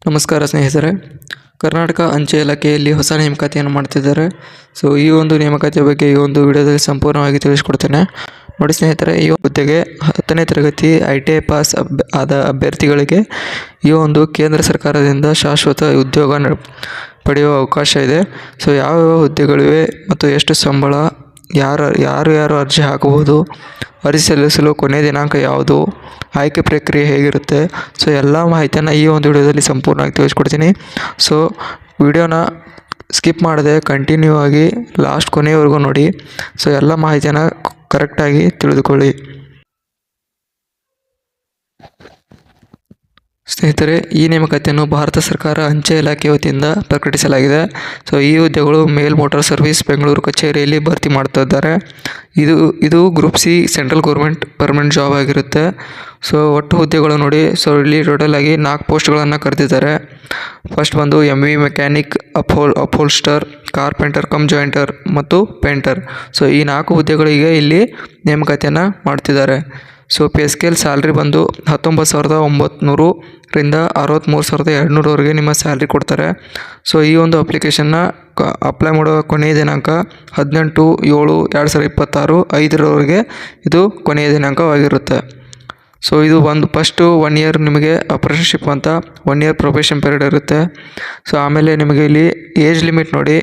ನಮಸ್ಕಾರ ಸ್ನೇಹಿತರೆ. ಕರ್ನಾಟಕ ಅಂಚೆ ಇಲಾಖೆಯಲ್ಲಿ ಹೊಸ ನೇಮಕಾತಿಯನ್ನು ಮಾಡ್ತಿದ್ದಾರೆ. ಸೊ ಈ ಒಂದು ನೇಮಕಾತಿಯ ಬಗ್ಗೆ ಈ ಒಂದು ವಿಡಿಯೋದಲ್ಲಿ ಸಂಪೂರ್ಣವಾಗಿ ತಿಳಿಸ್ಕೊಡ್ತೇನೆ. ನೋಡಿ ಸ್ನೇಹಿತರೆ, ಈ ಹುದ್ದೆಗೆ 10ನೇ ತರಗತಿ ITI ಪಾಸ್ ಆದ ಅಭ್ಯರ್ಥಿಗಳಿಗೆ ಈ ಒಂದು ಕೇಂದ್ರ ಸರ್ಕಾರದಿಂದ ಶಾಶ್ವತ ಉದ್ಯೋಗ ಪಡೆಯುವ ಅವಕಾಶ ಇದೆ. ಸೊ ಯಾವ ಹುದ್ದೆಗಳಿವೆ ಮತ್ತು ಎಷ್ಟು ಸಂಬಳ, ಯಾರು ಅರ್ಜಿ ಹಾಕಬಹುದು, ಅರ್ಜಿ ಸಲ್ಲಿಸಲು ಕೊನೆಯ ದಿನಾಂಕ ಯಾವುದು, ಆಯ್ಕೆ ಪ್ರಕ್ರಿಯೆ ಹೇಗಿರುತ್ತೆ, ಸೊ ಎಲ್ಲ ಮಾಹಿತಿಯನ್ನು ಈ ಒಂದು ವಿಡಿಯೋದಲ್ಲಿ ಸಂಪೂರ್ಣವಾಗಿ ತಿಳಿಸ್ಕೊಡ್ತೀನಿ. ಸೊ ವಿಡಿಯೋನ ಸ್ಕಿಪ್ ಮಾಡದೆ ಕಂಟಿನ್ಯೂ ಆಗಿ ಲಾಸ್ಟ್ ಕೊನೆಯವರೆಗೂ ನೋಡಿ. ಸೊ ಎಲ್ಲ ಮಾಹಿತಿಯನ್ನು ಕರೆಕ್ಟಾಗಿ ತಿಳಿದುಕೊಳ್ಳಿ. ಸ್ನೇಹಿತರೆ, ಈ ನೇಮಕಾತಿಯನ್ನು ಭಾರತ ಸರ್ಕಾರ ಅಂಚೆ ಇಲಾಖೆ ವತಿಯಿಂದ ಪ್ರಕಟಿಸಲಾಗಿದೆ. ಸೊ ಈ ಹುದ್ದೆಗಳು ಮೇಲ್ ಮೋಟಾರ್ ಸರ್ವಿಸ್ ಬೆಂಗಳೂರು ಕಚೇರಿಯಲ್ಲಿ ಭರ್ತಿ ಮಾಡ್ತಾ ಇದ್ದಾರೆ. ಇದು group C central government permanent job ಆಗಿರುತ್ತೆ. ಸೊ ಒಟ್ಟು ಹುದ್ದೆಗಳು ನೋಡಿ. ಸೊ ಇಲ್ಲಿ ಟೋಟಲ್ ಆಗಿ 4 ಪೋಸ್ಟ್ಗಳನ್ನು ಕರೆದಿದ್ದಾರೆ. ಫಸ್ಟ್ ಬಂದು MV ಮೆಕ್ಯಾನಿಕ್, ಅಪ್ಹೋಲ್ಸ್ಟರ್, ಕಾರ್ಪೆಂಟರ್ ಕಮ್ ಜಾಯಿಂಟರ್ ಮತ್ತು ಪೇಂಟರ್. ಸೊ ಈ 4 ಹುದ್ದೆಗಳಿಗೆ ಇಲ್ಲಿ ನೇಮಕಾತಿಯನ್ನು ಮಾಡ್ತಿದ್ದಾರೆ. ಸೊ ಪೇ ಸ್ಕೇಲ್ ಸ್ಯಾಲ್ರಿ ಬಂದು 19,900 ರಿಂದ 63,200ವರೆಗೆ ನಿಮ್ಮ ಸ್ಯಾಲ್ರಿ ಕೊಡ್ತಾರೆ. ಸೊ ಈ ಒಂದು ಅಪ್ಲಿಕೇಶನ್ನ ಅಪ್ಲೈ ಮಾಡುವ ಕೊನೆಯ ದಿನಾಂಕ 18/7/2026 5ರವರೆಗೆ ಇದು ಕೊನೆಯ ದಿನಾಂಕವಾಗಿರುತ್ತೆ. ಸೊ ಇದು ಫಸ್ಟು 1 ಇಯರ್ ನಿಮಗೆ ಅಪ್ರೆಂಟಿಸ್ಶಿಪ್ ಅಂತ 1 ಇಯರ್ ಪ್ರೊಬೇಷನ್ ಪೀರಿಯಡ್ ಇರುತ್ತೆ. ಸೊ ಆಮೇಲೆ ನಿಮಗೆ ಇಲ್ಲಿ ಏಜ್ ಲಿಮಿಟ್ ನೋಡಿ,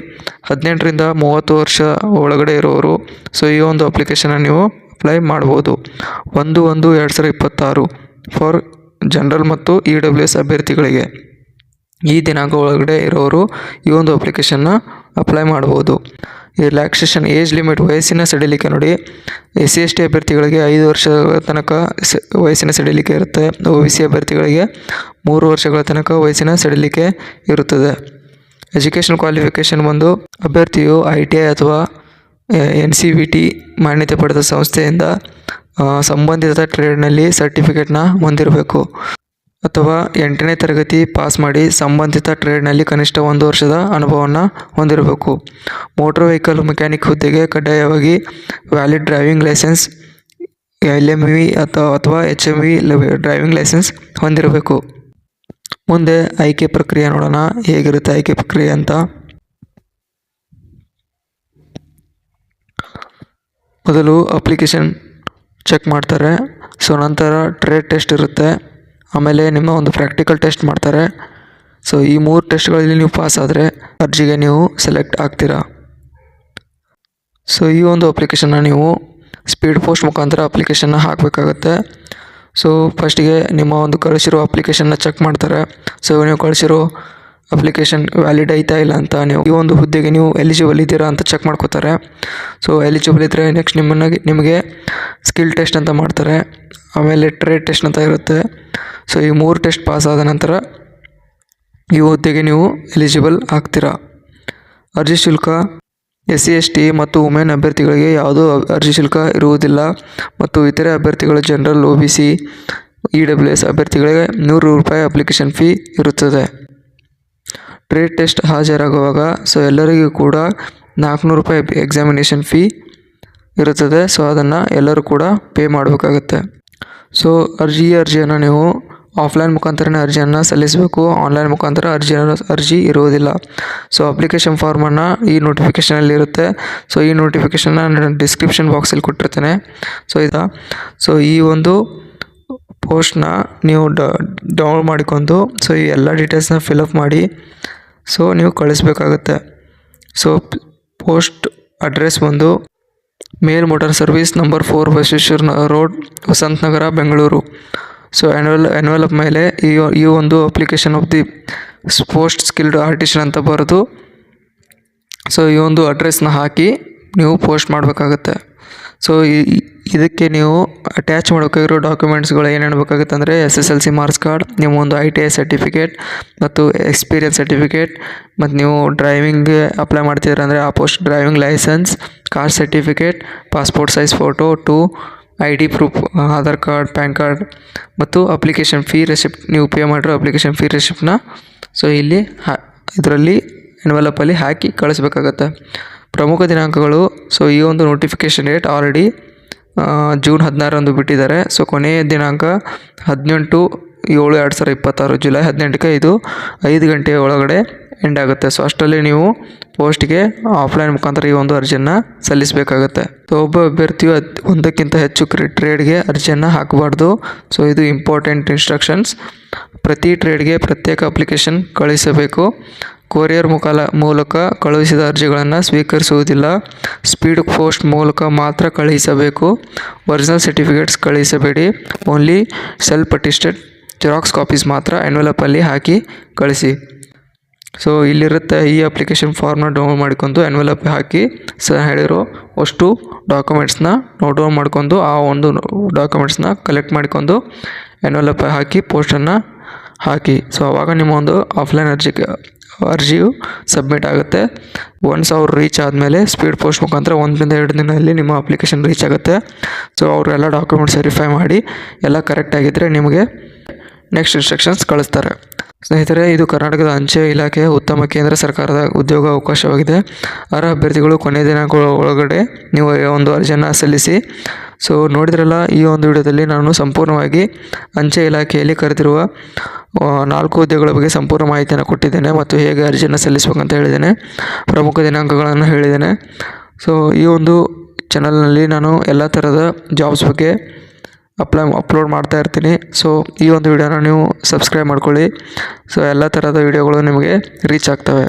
18 ರಿಂದ 30 ವರ್ಷ ಒಳಗಡೆ ಇರೋರು ಸೊ ಈ ಒಂದು ಅಪ್ಲಿಕೇಶನ್ನ ನೀವು ಅಪ್ಲೈ ಮಾಡ್ಬೋದು. 1/1/2026 ಫಾರ್ ಜನರಲ್ ಮತ್ತು EWS ಅಭ್ಯರ್ಥಿಗಳಿಗೆ ಈ ದಿನಾಂಕ ಒಳಗಡೆ ಇರೋರು ಈ ಒಂದು ಅಪ್ಲಿಕೇಶನ್ನ ಅಪ್ಲೈ ಮಾಡ್ಬೋದು. ರಿಲ್ಯಾಕ್ಸೇಷನ್ ಏಜ್ ಲಿಮಿಟ್ ವಯಸ್ಸಿನ ಸಡಿಲಿಕೆ ನೋಡಿ, SC/ST ಅಭ್ಯರ್ಥಿಗಳಿಗೆ 5 ವರ್ಷಗಳ ತನಕ ವಯಸ್ಸಿನ ಸಡಿಲಿಕೆ ಇರುತ್ತೆ. OBC ಅಭ್ಯರ್ಥಿಗಳಿಗೆ 3 ವರ್ಷಗಳ ತನಕ ವಯಸ್ಸಿನ ಸಡಿಲಿಕೆ ಇರುತ್ತದೆ. ಎಜುಕೇಷನ್ ಕ್ವಾಲಿಫಿಕೇಷನ್ ಬಂದು ಅಭ್ಯರ್ಥಿಯು ITI ಅಥವಾ NCVT ಮಾನ್ಯತೆ ಪಡೆದ ಸಂಸ್ಥೆಯಿಂದ ಸಂಬಂಧಿತ ಟ್ರೇಡ್ನಲ್ಲಿ ಸರ್ಟಿಫಿಕೇಟ್ನ ಹೊಂದಿರಬೇಕು ಅಥವಾ 8ನೇ ತರಗತಿ ಪಾಸ್ ಮಾಡಿ ಸಂಬಂಧಿತ ಟ್ರೇಡ್ನಲ್ಲಿ ಕನಿಷ್ಠ 1 ವರ್ಷದ ಅನುಭವವನ್ನು ಹೊಂದಿರಬೇಕು. ಮೋಟಾರ್ ವೆಹಿಕಲ್ ಮೆಕ್ಯಾನಿಕ್ ಹುದ್ದೆಗೆ ಕಡ್ಡಾಯವಾಗಿ ವ್ಯಾಲಿಡ್ ಡ್ರೈವಿಂಗ್ ಲೈಸೆನ್ಸ್, LMV ಅಥವಾ HMV ಡ್ರೈವಿಂಗ್ ಲೈಸೆನ್ಸ್ ಹೊಂದಿರಬೇಕು. ಮುಂದೆ ಆಯ್ಕೆ ಪ್ರಕ್ರಿಯೆ ನೋಡೋಣ, ಹೇಗಿರುತ್ತೆ ಆಯ್ಕೆ ಪ್ರಕ್ರಿಯೆ ಅಂತ. ಮೊದಲು ಅಪ್ಲಿಕೇಶನ್ ಚೆಕ್ ಮಾಡ್ತಾರೆ. ಸೊ ನಂತರ ಟ್ರೇಡ್ ಟೆಸ್ಟ್ ಇರುತ್ತೆ. ಆಮೇಲೆ ನಿಮ್ಮ ಒಂದು ಪ್ರಾಕ್ಟಿಕಲ್ ಟೆಸ್ಟ್ ಮಾಡ್ತಾರೆ. ಸೊ ಈ 3 ಟೆಸ್ಟ್ಗಳಲ್ಲಿ ನೀವು ಪಾಸ್ ಆದರೆ ಅರ್ಜಿಗೆ ನೀವು ಸೆಲೆಕ್ಟ್ ಆಗ್ತೀರಾ. ಸೊ ಈ ಒಂದು ಅಪ್ಲಿಕೇಶನ್ನ ನೀವು ಸ್ಪೀಡ್ ಪೋಸ್ಟ್ ಮುಖಾಂತರ ಅಪ್ಲಿಕೇಶನ್ನ ಹಾಕಬೇಕಾಗತ್ತೆ. ಸೊ ಫಸ್ಟಿಗೆ ನಿಮ್ಮ ಒಂದು ಕಳಿಸಿರೋ ಅಪ್ಲಿಕೇಶನ್ನ ಚೆಕ್ ಮಾಡ್ತಾರೆ. ಸೊ ನೀವು ಕಳಿಸಿರೋ ಅಪ್ಲಿಕೇಶನ್ ವ್ಯಾಲಿಡ್ ಐತಾ ಇಲ್ಲ ಅಂತ, ನೀವು ಈ ಒಂದು ಹುದ್ದೆಗೆ ನೀವು ಎಲಿಜಿಬಲ್ ಇದ್ದೀರಾ ಅಂತ ಚೆಕ್ ಮಾಡ್ಕೋತಾರೆ. ಸೊ ಎಲಿಜಿಬಲ್ ಇದ್ದರೆ ನೆಕ್ಸ್ಟ್ ನಿಮಗೆ ಸ್ಕಿಲ್ ಟೆಸ್ಟ್ ಅಂತ ಮಾಡ್ತಾರೆ. ಆಮೇಲೆ ಟ್ರೇಡ್ ಟೆಸ್ಟ್ ಅಂತ ಇರುತ್ತೆ. ಸೊ ಈ 3 ಟೆಸ್ಟ್ ಪಾಸ್ ಆದ ನಂತರ ಈ ಹುದ್ದೆಗೆ ನೀವು ಎಲಿಜಿಬಲ್ ಆಗ್ತೀರಾ. ಅರ್ಜಿ ಶುಲ್ಕ SC/ST ಮತ್ತು ವುಮೆನ್ ಅಭ್ಯರ್ಥಿಗಳಿಗೆ ಯಾವುದೂ ಅರ್ಜಿ ಶುಲ್ಕ ಇರುವುದಿಲ್ಲ ಮತ್ತು ಇತರೆ ಅಭ್ಯರ್ಥಿಗಳು ಜನರಲ್, OBC, EWS ಅಭ್ಯರ್ಥಿಗಳಿಗೆ 100 ರೂಪಾಯಿ ಅಪ್ಲಿಕೇಶನ್ ಫೀ ಇರುತ್ತದೆ. ಟ್ರೇಡ್ ಟೆಸ್ಟ್ ಹಾಜರಾಗುವಾಗ ಸೊ ಎಲ್ಲರಿಗೂ ಕೂಡ 400 ರೂಪಾಯಿ ಎಕ್ಸಾಮಿನೇಷನ್ ಫೀ ಇರುತ್ತದೆ. ಸೊ ಅದನ್ನು ಎಲ್ಲರೂ ಕೂಡ ಪೇ ಮಾಡಬೇಕಾಗುತ್ತೆ. ಸೊ ಅರ್ಜಿಯನ್ನು ನೀವು ಆಫ್ಲೈನ್ ಮುಖಾಂತರನೇ ಅರ್ಜಿಯನ್ನು ಸಲ್ಲಿಸಬೇಕು. ಆನ್ಲೈನ್ ಮುಖಾಂತರ ಅರ್ಜಿ ಇರುವುದಿಲ್ಲ. ಸೊ ಅಪ್ಲಿಕೇಶನ್ ಫಾರ್ಮನ್ನು ಈ ನೋಟಿಫಿಕೇಷನಲ್ಲಿ ಇರುತ್ತೆ. ಸೊ ಈ ನೋಟಿಫಿಕೇಷನ್ನ ನಾನು ಡಿಸ್ಕ್ರಿಪ್ಷನ್ ಬಾಕ್ಸಲ್ಲಿ ಕೊಟ್ಟಿರ್ತೇನೆ. ಸೊ ಈ ಒಂದು ಪೋಸ್ಟ್ನ ನೀವು ಡೌನ್ಲೋಡ್ ಮಾಡಿಕೊಂಡು ಸೊ ಈ ಎಲ್ಲ ಡೀಟೇಲ್ಸ್ನ ಫಿಲಪ್ ಮಾಡಿ ಸೊ ನೀವು ಕಳಿಸ್ಬೇಕಾಗತ್ತೆ. ಸೊ ಪೋಸ್ಟ್ ಅಡ್ರೆಸ್ ಬಂದು mail motor service number 4 Basaveshwara road, Vasanth Nagar, Bengaluru. So envelope ಮೇಲೆ ಈ ಒಂದು application of the post skilled artist ಅಂತ ಬರೆದು ಸೊ ಈ ಒಂದು ಅಡ್ರೆಸ್ನ ಹಾಕಿ ನೀವು ಪೋಸ್ಟ್ ಮಾಡಬೇಕಾಗತ್ತೆ. ಸೊ ಇದಕ್ಕೆ ನೀವು ಅಟ್ಯಾಚ್ ಮಾಡೋಕ್ಕಾಗಿರೋ ಡಾಕ್ಯುಮೆಂಟ್ಸ್ಗಳು ಏನೇನು ಬೇಕಾಗುತ್ತೆ ಅಂದರೆ SSLC ಮಾರ್ಕ್ಸ್ ಕಾರ್ಡ್, ನಿಮ್ಮ ಒಂದು ITI ಸರ್ಟಿಫಿಕೇಟ್ ಮತ್ತು ಎಕ್ಸ್ಪೀರಿಯನ್ಸ್ ಸರ್ಟಿಫಿಕೇಟ್, ಮತ್ತು ನೀವು ಡ್ರೈವಿಂಗ್ಗೆ ಅಪ್ಲೈ ಮಾಡ್ತಿದ್ದೀರ ಅಂದರೆ ಆ post driving licence, caste certificate, passport size photo, 2 ID proof, Aadhaar card, PAN card ಮತ್ತು ಅಪ್ಲಿಕೇಶನ್ ಫೀ ರೆಸಿಪ್ಟ್, ನೀವು ಪೇ ಮಾಡಿರೋ ಅಪ್ಲಿಕೇಶನ್ ಫೀ ರೆಸಿಪ್ಟನ್ನ ಸೊ ಇಲ್ಲಿ ಇದರಲ್ಲಿ ಎನ್ವೆಲಪಲ್ಲಿ ಹಾಕಿ ಕಳಿಸ್ಬೇಕಾಗತ್ತೆ. ಪ್ರಮುಖ ದಿನಾಂಕಗಳು ಸೊ ಈ ಒಂದು ನೋಟಿಫಿಕೇಷನ್ ಡೇಟ್ ಆಲ್ರೆಡಿ ಜೂನ್ 16ರಂದು ಬಿಟ್ಟಿದ್ದಾರೆ. ಸೊ ಕೊನೆಯ ದಿನಾಂಕ 18 7/2026 ಜುಲೈ 18ಕ್ಕೆ ಇದು 5 ಗಂಟೆಯ ಒಳಗಡೆ ಎಂಡ್ ಆಗುತ್ತೆ. ಸೊ ಅಷ್ಟರಲ್ಲಿ ನೀವು ಪೋಸ್ಟ್ಗೆ ಆಫ್ಲೈನ್ ಮುಖಾಂತರ ಈ ಒಂದು ಅರ್ಜಿಯನ್ನು ಸಲ್ಲಿಸಬೇಕಾಗತ್ತೆ. ಸೊ ಒಬ್ಬ ಅಭ್ಯರ್ಥಿಯು ಒಂದಕ್ಕಿಂತ ಹೆಚ್ಚು ಟ್ರೇಡ್ಗೆ ಅರ್ಜಿಯನ್ನು ಹಾಕಬಾರ್ದು. ಸೊ ಇದು ಇಂಪಾರ್ಟೆಂಟ್ ಇನ್ಸ್ಟ್ರಕ್ಷನ್ಸ್. ಪ್ರತಿ ಟ್ರೇಡ್ಗೆ ಪ್ರತ್ಯೇಕ ಅಪ್ಲಿಕೇಶನ್ ಕಳಿಸಬೇಕು. ಕೊರಿಯರ್ ಮೂಲಕ ಕಳುಹಿಸಿದ ಅರ್ಜಿಗಳನ್ನು ಸ್ವೀಕರಿಸುವುದಿಲ್ಲ. ಸ್ಪೀಡ್ ಪೋಸ್ಟ್ ಮೂಲಕ ಮಾತ್ರ ಕಳುಹಿಸಬೇಕು. ಒರಿಜಿನಲ್ ಸರ್ಟಿಫಿಕೇಟ್ಸ್ ಕಳುಹಿಸಬೇಡಿ. Only self attested xerox copies ಮಾತ್ರ ಎನ್ವೆಲಪಲ್ಲಿ ಹಾಕಿ ಕಳಿಸಿ. ಸೊ ಇಲ್ಲಿರುತ್ತೆ, ಈ ಅಪ್ಲಿಕೇಶನ್ ಫಾರ್ಮ್ನ ಡೌನ್ಲೋಡ್ ಮಾಡ್ಕೊಂಡು ಎನ್ವೆಲಪ್ ಹಾಕಿ ಹೇಳಿರೋ ಅಷ್ಟು ಡಾಕ್ಯುಮೆಂಟ್ಸ್ನ ನೋಟ್ ಡೌನ್ ಮಾಡ್ಕೊಂಡು ಆ ಒಂದು ಡಾಕ್ಯುಮೆಂಟ್ಸ್ನ ಕಲೆಕ್ಟ್ ಮಾಡ್ಕೊಂಡು ಎನ್ವೆಲಪ್ ಹಾಕಿ ಪೋಸ್ಟನ್ನು ಹಾಕಿ. ಸೊ ಆವಾಗ ನಿಮ್ಮ ಒಂದು ಆಫ್ಲೈನ್ ಅರ್ಜಿಯು ಸಬ್ಮಿಟ್ ಆಗುತ್ತೆ. ಒನ್ಸ್ ಅವ್ರು ರೀಚ್ ಆದಮೇಲೆ ಸ್ಪೀಡ್ ಪೋಸ್ಟ್ ಮುಖಾಂತರ 1 ರಿಂದ 2 ದಿನದಲ್ಲಿ ನಿಮ್ಮ ಅಪ್ಲಿಕೇಶನ್ ರೀಚ್ ಆಗುತ್ತೆ. ಸೊ ಅವರು ಎಲ್ಲ ಡಾಕ್ಯುಮೆಂಟ್ಸ್ ವೆರಿಫೈ ಮಾಡಿ ಎಲ್ಲ ಕರೆಕ್ಟ್ ಆಗಿದ್ದರೆ ನಿಮಗೆ ನೆಕ್ಸ್ಟ್ ಇನ್ಸ್ಟ್ರಕ್ಷನ್ಸ್ ಕಳಿಸ್ತಾರೆ. ಸ್ನೇಹಿತರೆ, ಇದು ಕರ್ನಾಟಕದ ಅಂಚೆ ಇಲಾಖೆಯ ಉತ್ತಮ ಕೇಂದ್ರ ಸರ್ಕಾರದ ಉದ್ಯೋಗ ಅವಕಾಶವಾಗಿದೆ. ಅರ್ಹ ಅಭ್ಯರ್ಥಿಗಳು ಕೊನೆಯ ದಿನಾಂಕಗಳ ಒಳಗಡೆ ನೀವು ಒಂದು ಅರ್ಜಿಯನ್ನು ಸಲ್ಲಿಸಿ. ಸೊ ನೋಡಿದ್ರಲ್ಲ, ಈ ಒಂದು ವಿಡಿಯೋದಲ್ಲಿ ನಾನು ಸಂಪೂರ್ಣವಾಗಿ ಅಂಚೆ ಇಲಾಖೆಯಲ್ಲಿ ಕರೆದಿರುವ 4 ಹುದ್ದೆಗಳ ಬಗ್ಗೆ ಸಂಪೂರ್ಣ ಮಾಹಿತಿಯನ್ನು ಕೊಟ್ಟಿದ್ದೇನೆ ಮತ್ತು ಹೇಗೆ ಅರ್ಜಿಯನ್ನು ಸಲ್ಲಿಸಬೇಕಂತ ಹೇಳಿದ್ದೇನೆ. ಪ್ರಮುಖ ದಿನಾಂಕಗಳನ್ನು ಹೇಳಿದ್ದೇನೆ. ಸೊ ಈ ಒಂದು ಚಾನಲ್ನಲ್ಲಿ ನಾನು ಎಲ್ಲ ಥರದ ಜಾಬ್ಸ್ ಬಗ್ಗೆ ಅಪ್ಲೋಡ್ ಮಾಡ್ತಾ ಇರ್ತೀನಿ. ಸೊ ಈ ಒಂದು ವಿಡಿಯೋನ ನೀವು ಸಬ್ಸ್ಕ್ರೈಬ್ ಮಾಡ್ಕೊಳ್ಳಿ. ಸೊ ಎಲ್ಲ ಥರದ ವಿಡಿಯೋಗಳು ನಿಮಗೆ ರೀಚ್ ಆಗ್ತವೆ.